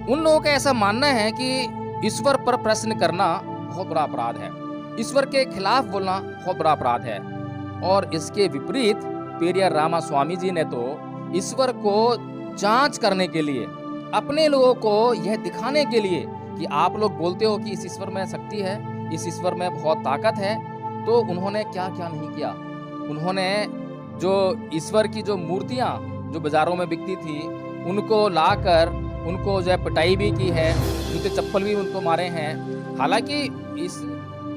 उन लोगों का ऐसा मानना है कि ईश्वर पर प्रश्न करना बहुत बड़ा अपराध है, ईश्वर के खिलाफ बोलना बहुत बड़ा अपराध है। और इसके विपरीत पेरियार रामास्वामी जी ने तो ईश्वर को जांच करने के लिए, अपने लोगों को यह दिखाने के लिए कि आप लोग बोलते हो कि इस ईश्वर में शक्ति है, इस ईश्वर में बहुत ताकत है, तो उन्होंने क्या क्या नहीं किया। उन्होंने जो ईश्वर की जो मूर्तियां जो बाजारों में बिकती थी उनको लाकर उनको जो है पिटाई भी की है, जूते चप्पल भी उनको मारे हैं। हालांकि इस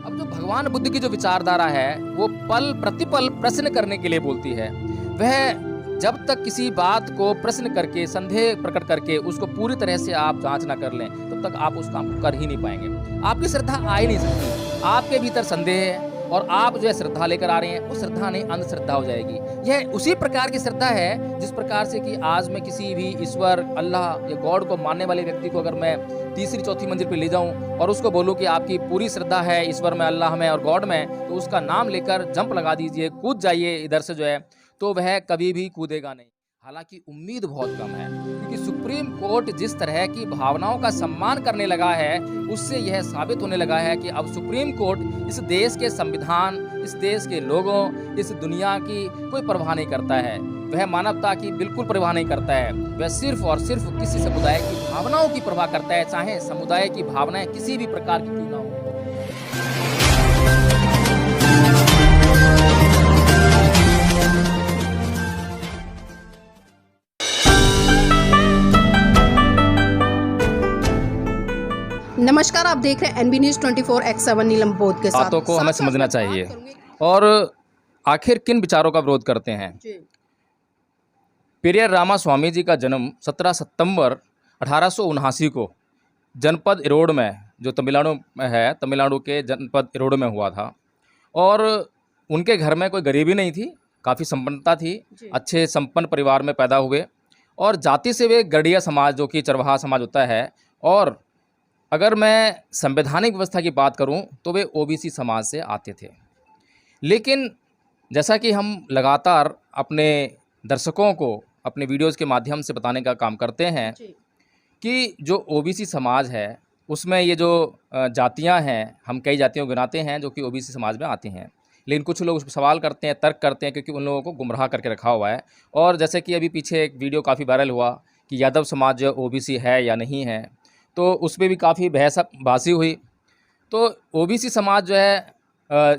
अब जो भगवान बुद्ध की जो विचारधारा है वो पल प्रतिपल प्रश्न करने के लिए बोलती है। वह जब तक किसी बात को प्रश्न करके, संदेह प्रकट करके उसको पूरी तरह से आप जांच ना कर लें, तब तक आप उस काम को कर ही नहीं पाएंगे। आपकी श्रद्धा आ ही नहीं सकती। आपके भीतर संदेह है और आप जो है श्रद्धा लेकर आ रहे हैं, वो श्रद्धा नहीं अंधश्रद्धा हो जाएगी। यह उसी प्रकार की श्रद्धा है जिस प्रकार से कि आज मैं किसी भी ईश्वर, अल्लाह या गॉड को मानने वाले व्यक्ति को अगर मैं तीसरी चौथी मंजिल पे ले जाऊं और उसको बोलूं कि आपकी पूरी श्रद्धा है ईश्वर में, अल्लाह में और गॉड में, तो उसका नाम लेकर जंप लगा दीजिए, कूद जाइए इधर से जो है, तो वह कभी भी कूदेगा नहीं। हालांकि उम्मीद बहुत कम है, क्योंकि सुप्रीम कोर्ट जिस तरह की भावनाओं का सम्मान करने लगा है उससे यह साबित होने लगा है कि अब सुप्रीम कोर्ट इस देश के संविधान, इस देश के लोगों, इस दुनिया की कोई परवाह नहीं करता है। वह मानवता की बिल्कुल परवाह नहीं करता है। वह सिर्फ और सिर्फ किसी समुदाय की भावनाओं की परवाह करता है, चाहे समुदाय की भावनाएं किसी भी प्रकार की क्यों ना हो। नमस्कार, आप देख रहे हैं एनबी न्यूज 24x7 नीलम बोध के साथ। बातों को हमें समझना चाहिए और आखिर किन विचारों का विरोध करते हैं। पेरियार रामास्वामी जी का जन्म 17 सितंबर 1879 को जनपद इरोड में, जो तमिलनाडु में है, तमिलनाडु के जनपद इरोड में हुआ था। और उनके घर में कोई गरीबी नहीं थी, काफ़ी संपन्नता थी, अच्छे संपन्न परिवार में पैदा हुए। और जाति से वे गड़िया समाज, जो कि चरवाहा समाज होता है। और अगर मैं संवैधानिक व्यवस्था की बात करूं तो वे ओबीसी समाज से आते थे। लेकिन जैसा कि हम लगातार अपने दर्शकों को अपने वीडियोज़ के माध्यम से बताने का काम करते हैं कि जो ओबीसी समाज है उसमें ये जो जातियां हैं, हम कई जातियों को गिनाते हैं जो कि ओबीसी समाज में आती हैं। लेकिन कुछ लोग उस पर सवाल करते हैं, तर्क करते हैं, क्योंकि उन लोगों को गुमराह करके रखा हुआ है। और जैसे कि अभी पीछे एक वीडियो काफ़ी वायरल हुआ कि यादव समाज ओबीसी है या नहीं है, तो उस पर भी काफ़ी बहसबाजी हुई। तो ओबीसी समाज जो है,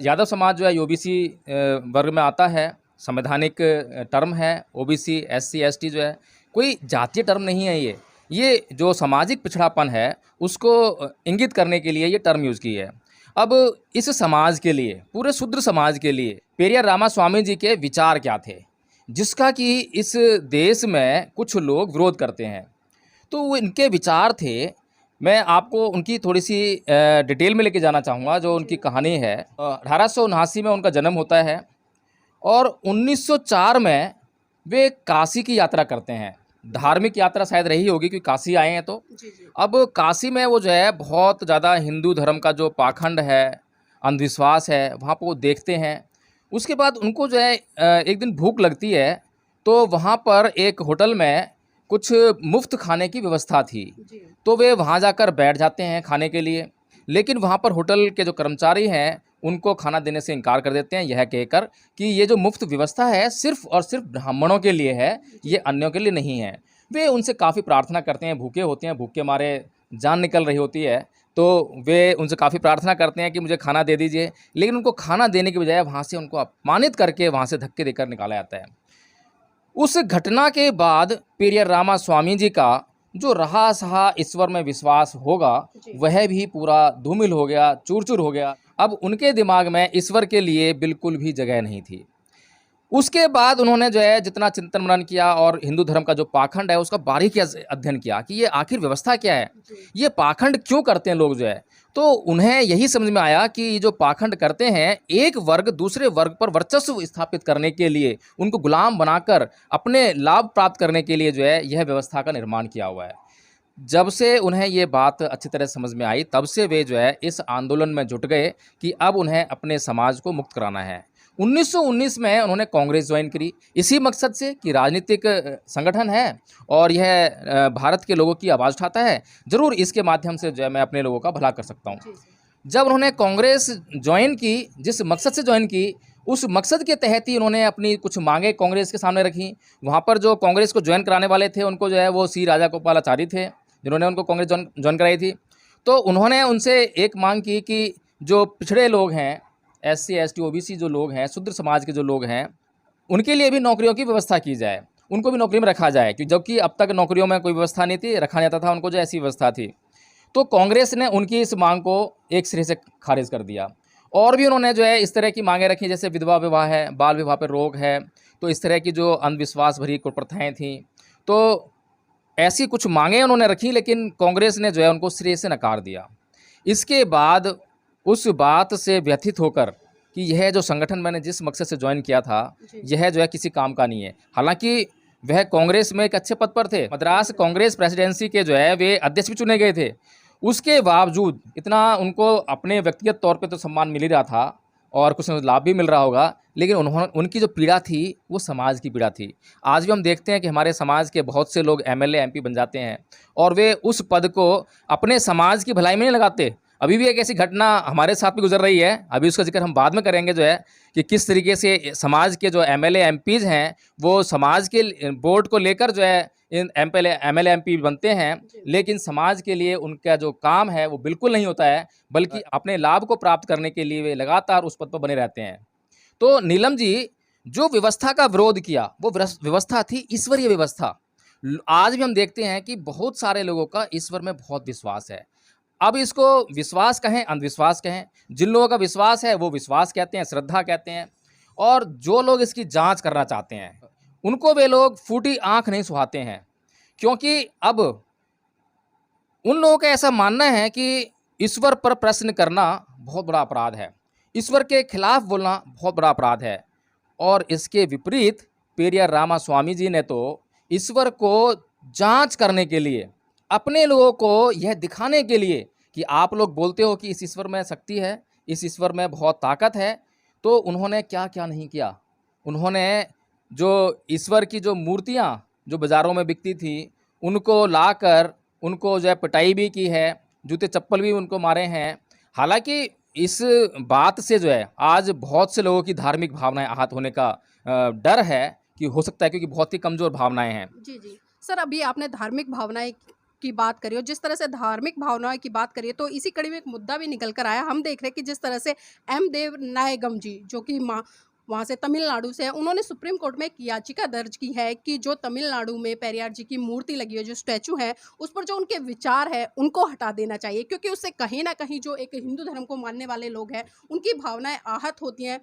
यादव समाज जो है ओबीसी वर्ग में आता है, संवैधानिक टर्म है। ओबीसी, एससी, एसटी जो है कोई जातीय टर्म नहीं है। ये जो सामाजिक पिछड़ापन है उसको इंगित करने के लिए ये टर्म यूज़ की है। अब इस समाज के लिए, पूरे शूद्र समाज के लिए पेरियार रामास्वामी जी के विचार क्या थे, जिसका कि इस देश में कुछ लोग विरोध करते हैं। तो वो इनके विचार थे, मैं आपको उनकी थोड़ी सी डिटेल में लेके जाना चाहूँगा। जो उनकी कहानी है, 1879 में उनका जन्म होता है और 1904 में वे काशी की यात्रा करते हैं। धार्मिक यात्रा शायद रही होगी, क्योंकि काशी आए हैं। तो अब काशी में वो जो है बहुत ज़्यादा हिंदू धर्म का जो पाखंड है, अंधविश्वास है, वहाँ पर वो देखते हैं। उसके बाद उनको जो है एक दिन भूख लगती है, तो वहाँ पर एक होटल में कुछ मुफ्त खाने की व्यवस्था थी। तो वे वहाँ जाकर बैठ जाते हैं खाने के लिए। लेकिन वहाँ पर होटल के जो कर्मचारी हैं उनको खाना देने से इनकार कर देते हैं, यह कहकर कि ये जो मुफ्त व्यवस्था है सिर्फ़ और सिर्फ ब्राह्मणों के लिए है, ये अन्यों के लिए नहीं है। वे उनसे काफ़ी प्रार्थना करते हैं, भूखे होते हैं, भूख के मारे जान निकल रही होती है, तो वे उनसे काफ़ी प्रार्थना करते हैं कि मुझे खाना दे दीजिए। लेकिन उनको खाना देने के बजाय वहाँ से उनको अपमानित करके वहाँ से धक्के देकर निकाला जाता है। उस घटना के बाद पेरियार रामास्वामी जी का जो रहा सहा ईश्वर में विश्वास होगा वह भी पूरा धूमिल हो गया, चूर-चूर हो गया। अब उनके दिमाग में ईश्वर के लिए बिल्कुल भी जगह नहीं थी। उसके बाद उन्होंने जो है जितना चिंतन मनन किया और हिंदू धर्म का जो पाखंड है उसका बारीकी से अध्ययन किया कि ये आखिर व्यवस्था क्या है, ये पाखंड क्यों करते हैं लोग जो है। तो उन्हें यही समझ में आया कि जो पाखंड करते हैं, एक वर्ग दूसरे वर्ग पर वर्चस्व स्थापित करने के लिए, उनको गुलाम बनाकर अपने लाभ प्राप्त करने के लिए जो है यह व्यवस्था का निर्माण किया हुआ है। जब से उन्हें ये बात अच्छी तरह समझ में आई, तब से वे जो है इस आंदोलन में जुट गए कि अब उन्हें अपने समाज को मुक्त कराना है। 1919 में उन्होंने कांग्रेस ज्वाइन करी, इसी मकसद से कि राजनीतिक संगठन है और यह भारत के लोगों की आवाज़ उठाता है, ज़रूर इसके माध्यम से जो है मैं अपने लोगों का भला कर सकता हूँ। जब उन्होंने कांग्रेस ज्वाइन की, जिस मकसद से ज्वाइन की, उस मकसद के तहत ही उन्होंने अपनी कुछ मांगे कांग्रेस के सामने रखी। वहाँ पर जो कांग्रेस को ज्वाइन कराने वाले थे, उनको जो है वो सी राजागोपालाचारी थे, जिन्होंने उनको कांग्रेस ज्वाइन कराई थी। तो उन्होंने उनसे एक मांग की कि जो पिछड़े लोग हैं, SC ST OBC जो लोग हैं, शूद्र समाज के जो लोग हैं, उनके लिए भी नौकरियों की व्यवस्था की जाए, उनको भी नौकरी में रखा जाए, कि जबकि अब तक नौकरियों में कोई व्यवस्था नहीं थी, रखा नहीं जाता था उनको, जो ऐसी व्यवस्था थी। तो कांग्रेस ने उनकी इस मांग को एक सिरे से खारिज कर दिया। और भी उन्होंने जो है इस तरह की मांगें रखी, जैसे विधवा विवाह है, बाल विवाह पर रोक है, तो इस तरह की जो अंधविश्वास भरी कुप्रथाएँ थीं, तो ऐसी कुछ मांगें उन्होंने रखी, लेकिन कांग्रेस ने जो है उनको सिरे से नकार दिया। इसके बाद उस बात से व्यथित होकर कि यह जो संगठन मैंने जिस मकसद से ज्वाइन किया था, यह जो है किसी काम का नहीं है। हालांकि वह कांग्रेस में एक अच्छे पद पर थे, मद्रास कांग्रेस प्रेसिडेंसी के जो है वे अध्यक्ष भी चुने गए थे। उसके बावजूद इतना उनको अपने व्यक्तिगत तौर पे तो सम्मान मिल ही रहा था और कुछ लाभ भी मिल रहा होगा, लेकिन उनकी जो पीड़ा थी वो समाज की पीड़ा थी। आज भी हम देखते हैं कि हमारे समाज के बहुत से लोग MLA MP बन जाते हैं और वे उस पद को अपने समाज की भलाई में नहीं लगाते। अभी भी एक ऐसी घटना हमारे साथ भी गुजर रही है, अभी उसका जिक्र हम बाद में करेंगे, जो है कि किस तरीके से समाज के जो MLA MPs हैं वो समाज के वोट को लेकर जो है इन MLA MP बनते हैं, लेकिन समाज के लिए उनका जो काम है वो बिल्कुल नहीं होता है, बल्कि अपने लाभ को प्राप्त करने के लिए वे लगातार उस पद पर बने रहते हैं। तो नीलम जी, जो व्यवस्था का विरोध किया वो व्यवस्था थी ईश्वरीय व्यवस्था। आज भी हम देखते हैं कि बहुत सारे लोगों का ईश्वर में बहुत विश्वास है। अब इसको विश्वास कहें, अंधविश्वास कहें, जिन लोगों का विश्वास है वो विश्वास कहते हैं, श्रद्धा कहते हैं, और जो लोग इसकी जांच करना चाहते हैं उनको वे लोग फूटी आंख नहीं सुहाते हैं, क्योंकि अब उन लोगों का ऐसा मानना है कि ईश्वर पर प्रश्न करना बहुत बड़ा अपराध है, ईश्वर के खिलाफ बोलना बहुत बड़ा अपराध है। और इसके विपरीत पेरियार रामास्वामी जी ने तो ईश्वर को जांच करने के लिए, अपने लोगों को यह दिखाने के लिए कि आप लोग बोलते हो कि इस ईश्वर में शक्ति है, इस ईश्वर में बहुत ताकत है, तो उन्होंने क्या क्या नहीं किया। उन्होंने जो ईश्वर की जो मूर्तियाँ जो बाज़ारों में बिकती थी उनको लाकर उनको जो है पिटाई भी की है, जूते चप्पल भी उनको मारे हैं। हालांकि इस बात से जो है आज बहुत से लोगों की धार्मिक भावनाएं आहत होने का डर है कि हो सकता है, क्योंकि बहुत ही कमज़ोर भावनाएं हैं। जी जी सर, अभी आपने धार्मिक भावनाएं की बात करी, और जिस तरह से धार्मिक भावनाएं की बात करिए तो इसी कड़ी में एक मुद्दा भी निकल कर आया। हम देख रहे हैं कि जिस तरह से M देव नायगम जी, जो कि वहाँ से तमिलनाडु से है, उन्होंने सुप्रीम कोर्ट में एक याचिका दर्ज की है कि जो तमिलनाडु में पेरियार जी की मूर्ति लगी है, जो स्टैचू है, उस पर जो उनके विचार है उनको हटा देना चाहिए, क्योंकि उससे कहीं ना कहीं जो एक हिंदू धर्म को मानने वाले लोग हैं उनकी भावनाएं आहत होती हैं।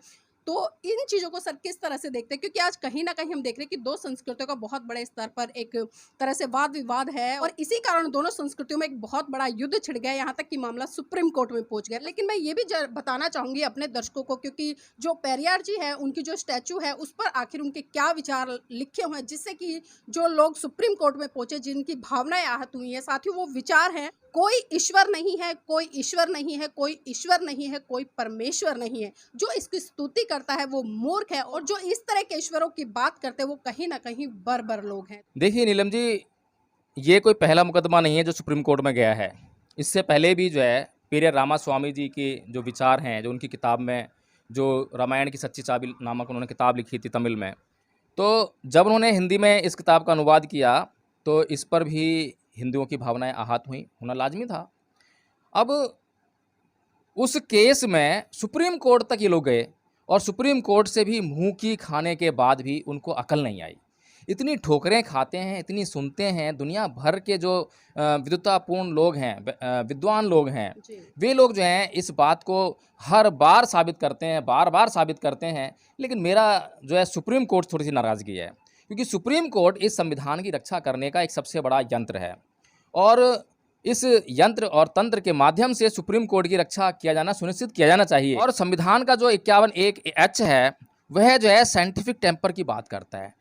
तो इन चीज़ों को सर किस तरह से देखते हैं, क्योंकि आज कहीं ना कहीं हम देख रहे हैं कि दो संस्कृतियों का बहुत बड़े स्तर पर एक तरह से वाद विवाद है, और इसी कारण दोनों संस्कृतियों में एक बहुत बड़ा युद्ध छिड़ गया, यहाँ तक कि मामला सुप्रीम कोर्ट में पहुंच गया। लेकिन मैं ये भी बताना चाहूँगी अपने दर्शकों को, क्योंकि जो पेरियार जी है उनकी जो स्टैचू है उस पर आखिर उनके क्या विचार लिखे हुए हैं, जिससे कि जो लोग सुप्रीम कोर्ट में पहुंचे, जिनकी भावनाएं आहत हुई हैं, साथ ही वो विचार हैं, कोई ईश्वर नहीं है, कोई ईश्वर नहीं है, कोई ईश्वर नहीं है, कोई परमेश्वर नहीं है। जो इसकी स्तुति करता है वो मूर्ख है, और जो इस तरह के ईश्वरों की बात करते हैं वो कहीं ना कहीं बर्बर लोग हैं। देखिए नीलम जी, ये कोई पहला मुकदमा नहीं है जो सुप्रीम कोर्ट में गया है। इससे पहले भी जो है पेरियार रामास्वामी जी के जो विचार हैं, जो उनकी किताब में जो रामायण की सच्ची चाबी नामक उन्होंने किताब लिखी थी तमिल में, तो जब उन्होंने हिंदी में इस किताब का अनुवाद किया तो इस पर भी हिंदुओं की भावनाएं आहत हुई, होना लाजमी था। अब उस केस में सुप्रीम कोर्ट तक ये लोग गए, और सुप्रीम कोर्ट से भी मुंह की खाने के बाद भी उनको अकल नहीं आई। इतनी ठोकरें खाते हैं, इतनी सुनते हैं, दुनिया भर के जो विद्वतापूर्ण लोग हैं, विद्वान लोग हैं, वे लोग जो हैं इस बात को हर बार साबित करते हैं, बार बार साबित करते हैं, लेकिन मेरा जो है सुप्रीम कोर्ट थोड़ी सी नाराज़गी है, क्योंकि सुप्रीम कोर्ट इस संविधान की रक्षा करने का एक सबसे बड़ा यंत्र है, और इस यंत्र और तंत्र के माध्यम से सुप्रीम कोर्ट की रक्षा किया जाना सुनिश्चित किया जाना चाहिए। और संविधान का जो 51(1)(h) है वह जो है साइंटिफिक टेम्पर की बात करता है,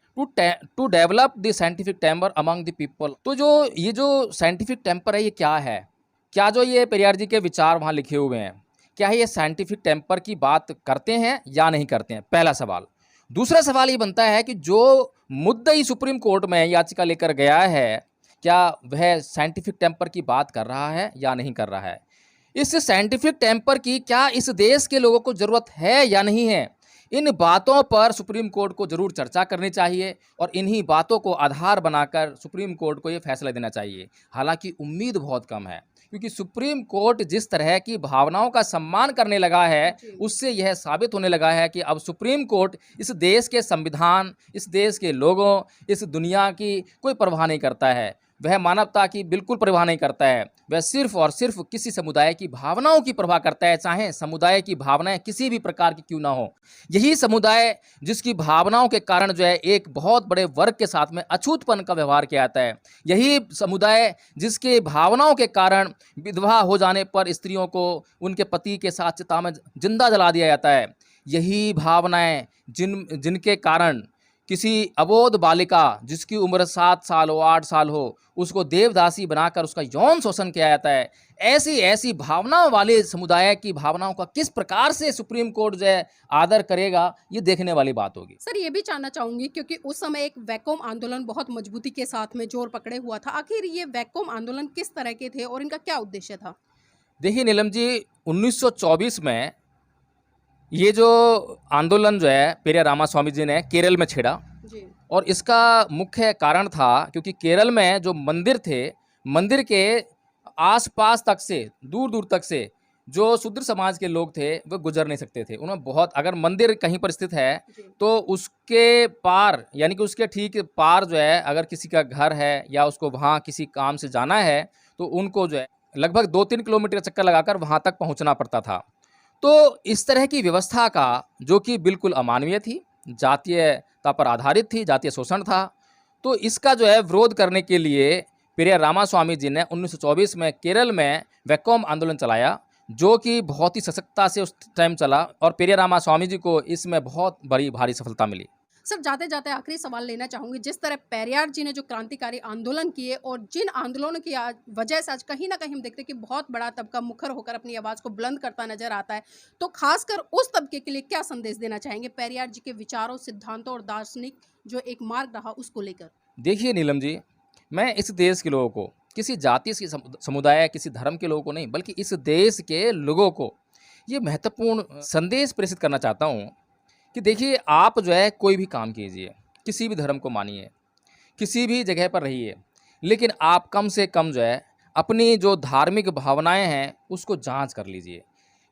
to develop the scientific temper among the people. तो जो साइंटिफिक टेम्पर है ये क्या है, क्या जो ये पेरियार जी के विचार वहाँ लिखे हुए हैं, क्या ये साइंटिफिक टेम्पर की बात करते हैं या नहीं करते हैं, पहला सवाल। दूसरा सवाल ये बनता है कि जो मुद्दई सुप्रीम कोर्ट में याचिका लेकर गया है, क्या वह साइंटिफिक टेम्पर की बात कर रहा है या नहीं कर रहा है। इस साइंटिफिक टेम्पर की क्या इस देश के लोगों को ज़रूरत है या नहीं है, इन बातों पर सुप्रीम कोर्ट को ज़रूर चर्चा करनी चाहिए और इन्हीं बातों को आधार बनाकर सुप्रीम कोर्ट को ये फैसला देना चाहिए। हालांकि उम्मीद बहुत कम है, क्योंकि सुप्रीम कोर्ट जिस तरह की भावनाओं का सम्मान करने लगा है, उससे यह साबित होने लगा है कि अब सुप्रीम कोर्ट इस देश के संविधान, इस देश के लोगों, इस दुनिया की कोई परवाह नहीं करता है। वह मानवता की बिल्कुल परवाह नहीं करता है। वह सिर्फ और सिर्फ किसी समुदाय की भावनाओं की परवाह करता है, चाहे समुदाय की भावनाएं किसी भी प्रकार की क्यों ना हो। यही समुदाय जिसकी भावनाओं के कारण जो है एक बहुत बड़े वर्ग के साथ में अछूतपन का व्यवहार किया जाता है। यही समुदाय जिसके भावनाओं के कारण विधवा हो जाने पर स्त्रियों को उनके पति के साथ चिता में जिंदा जला दिया जाता है। यही भावनाएं जिनके कारण किसी अबोध बालिका जिसकी उम्र 7 साल हो, 8 साल हो, उसको देवदासी बनाकर उसका यौन शोषण किया जाता है। ऐसी भावनाओं वाले समुदाय की भावनाओं का किस प्रकार से सुप्रीम कोर्ट जो है आदर करेगा, ये देखने वाली बात होगी। सर ये भी जानना चाहूंगी, क्योंकि उस समय एक वैकोम आंदोलन बहुत मजबूती के साथ में जोर पकड़े हुआ था। आखिर ये वैकोम आंदोलन किस तरह के थे और इनका क्या उद्देश्य था? देखिए नीलम जी, 1924 में ये जो आंदोलन जो है पेरिया रामास्वामी जी ने केरल में छेड़ा, जी और इसका मुख्य कारण था क्योंकि केरल में जो मंदिर थे, मंदिर के आसपास तक से, दूर दूर तक से जो शूद्र समाज के लोग थे वो गुजर नहीं सकते थे। उन्हें बहुत, अगर मंदिर कहीं पर स्थित है जी तो उसके पार, यानी कि उसके ठीक पार जो है अगर किसी का घर है या उसको वहाँ किसी काम से जाना है, तो उनको जो है लगभग 2-3 किलोमीटर चक्कर लगाकर वहाँ तक पहुँचना पड़ता था। तो इस तरह की व्यवस्था का, जो कि बिल्कुल अमानवीय थी, जातीयता पर आधारित थी, जातीय शोषण था, तो इसका जो है विरोध करने के लिए पेरिया रामास्वामी जी ने 1924 में केरल में वैकोम आंदोलन चलाया, जो कि बहुत ही सशक्तता से उस टाइम चला और पेरिया रामास्वामी जी को इसमें बहुत बड़ी भारी सफलता मिली। सर जाते जाते आखिरी सवाल लेना चाहूंगी, जिस तरह पेरियार जी ने जो क्रांतिकारी आंदोलन किए और जिन आंदोलनों की वजह से आज कहीं ना कहीं हम देखते हैं कि बहुत बड़ा तबका मुखर होकर अपनी आवाज़ को बुलंद करता नजर आता है, तो खासकर उस तबके के लिए क्या संदेश देना चाहेंगे पेरियार जी के विचारों, सिद्धांतों और दार्शनिक जो एक मार्ग रहा उसको लेकर? देखिए नीलम जी, मैं इस देश के लोगों को, किसी जाति से समुदाय, किसी धर्म के लोगों को नहीं, बल्कि इस देश के लोगों को ये महत्वपूर्ण संदेश प्रेषित करना चाहता हूँ कि देखिए, आप जो है कोई भी काम कीजिए, किसी भी धर्म को मानिए, किसी भी जगह पर रहिए, लेकिन आप कम से कम जो है अपनी जो धार्मिक भावनाएं हैं उसको जांच कर लीजिए।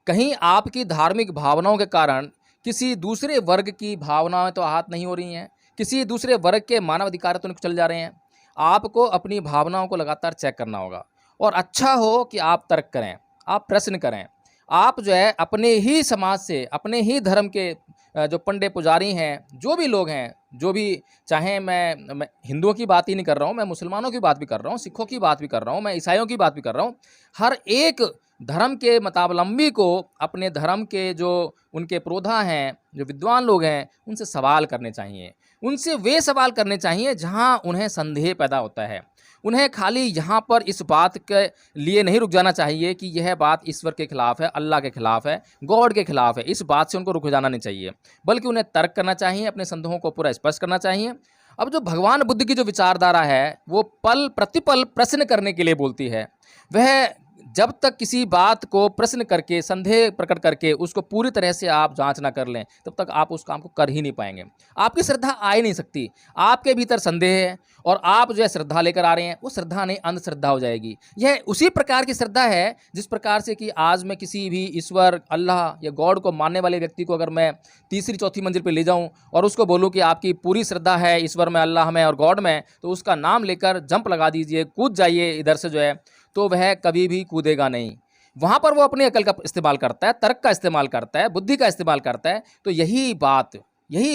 कहीं आपकी धार्मिक भावनाओं के कारण किसी दूसरे वर्ग की भावनाएं तो आहत नहीं हो रही हैं, किसी दूसरे वर्ग के मानव अधिकार तो नहीं चल जा रहे हैं। आपको अपनी भावनाओं को लगातार चेक करना होगा और अच्छा हो कि आप तर्क करें, आप प्रश्न करें। आप जो है अपने ही समाज से, अपने ही धर्म के जो पंडे पुजारी हैं, जो भी लोग हैं, जो भी, चाहे मैं हिंदुओं की बात ही नहीं कर रहा हूँ, मैं मुसलमानों की बात भी कर रहा हूँ, सिखों की बात भी कर रहा हूँ, मैं ईसाइयों की बात भी कर रहा हूँ। हर एक धर्म के मतावलंबी को अपने धर्म के जो उनके पुरोधा हैं, जो विद्वान लोग हैं, उनसे सवाल करने चाहिए। उनसे वे सवाल करने चाहिए जहाँ उन्हें संदेह पैदा होता है। उन्हें खाली यहाँ पर इस बात के लिए नहीं रुक जाना चाहिए कि यह बात ईश्वर के खिलाफ है, अल्लाह के खिलाफ है, गॉड के खिलाफ है। इस बात से उनको रुक जाना नहीं चाहिए, बल्कि उन्हें तर्क करना चाहिए, अपने संदेहों को पूरा स्पष्ट करना चाहिए। अब जो भगवान बुद्ध की जो विचारधारा है, वो पल प्रतिपल प्रश्न करने के लिए बोलती है। वह जब तक किसी बात को प्रश्न करके, संदेह प्रकट करके उसको पूरी तरह से आप जांच ना कर लें, तब तक आप उस काम को कर ही नहीं पाएंगे। आपकी श्रद्धा आ ही नहीं सकती। आपके भीतर संदेह है और आप जो है श्रद्धा लेकर आ रहे हैं, वो श्रद्धा नहीं, अंधश्रद्धा हो जाएगी। यह उसी प्रकार की श्रद्धा है जिस प्रकार से कि आज मैं किसी भी ईश्वर, अल्लाह या गॉड को मानने वाले व्यक्ति को अगर मैं तीसरी चौथी मंजिल पर ले जाऊँ और उसको बोलूँ कि आपकी पूरी श्रद्धा है ईश्वर में, अल्लाह में और गॉड में, तो उसका नाम लेकर जंप लगा दीजिए, कूद जाइए इधर से जो है, तो वह कभी भी कूदेगा नहीं। वहाँ पर वो अपनी अकल का इस्तेमाल करता है, तर्क का इस्तेमाल करता है, बुद्धि का इस्तेमाल करता है। तो यही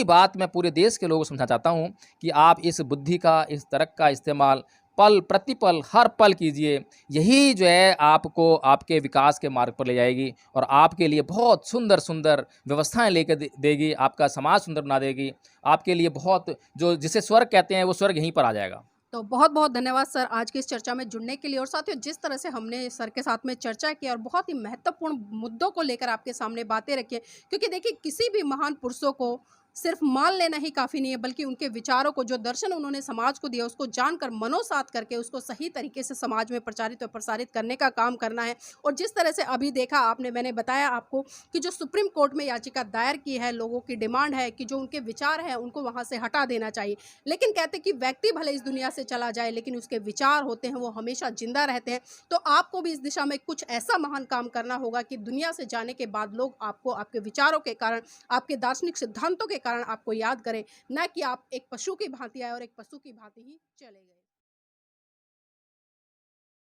बात मैं पूरे देश के लोगों को समझना चाहता हूँ कि आप इस बुद्धि का, इस तर्क का इस्तेमाल पल प्रतिपल, हर पल कीजिए। यही जो है आपको आपके विकास के मार्ग पर ले जाएगी और आपके लिए बहुत सुंदर सुंदर व्यवस्थाएं लेकर देगी, आपका समाज सुंदर बना देगी। आपके लिए बहुत, जो जिसे स्वर्ग कहते हैं, वो स्वर्ग यहीं पर आ जाएगा। तो बहुत-बहुत धन्यवाद सर आज की इस चर्चा में जुड़ने के लिए और साथियों जिस तरह से हमने सर के साथ में चर्चा की और बहुत ही महत्वपूर्ण मुद्दों को लेकर आपके सामने बातें रखी हैं। क्योंकि देखिए किसी भी महान पुरुषों को सिर्फ मान लेना ही काफ़ी नहीं है बल्कि उनके विचारों को जो दर्शन उन्होंने समाज को दिया उसको जानकर मनोसात करके उसको सही तरीके से समाज में प्रचारित और प्रसारित करने का काम करना है। और जिस तरह से अभी देखा आपने मैंने बताया आपको कि जो सुप्रीम कोर्ट में याचिका दायर की है लोगों की डिमांड है कि जो उनके विचार हैं उनको वहाँ से हटा देना चाहिए। लेकिन कहते हैं कि व्यक्ति भले इस दुनिया से चला जाए लेकिन उसके विचार होते हैं वो हमेशा जिंदा रहते हैं। तो आपको भी इस दिशा में कुछ ऐसा महान काम करना होगा कि दुनिया से जाने के बाद लोग आपको आपके विचारों के कारण आपके दार्शनिक सिद्धांतों के कारण आपको याद करें, ना कि आप एक पशु की भांति आए और एक पशु की भांति ही चले गए।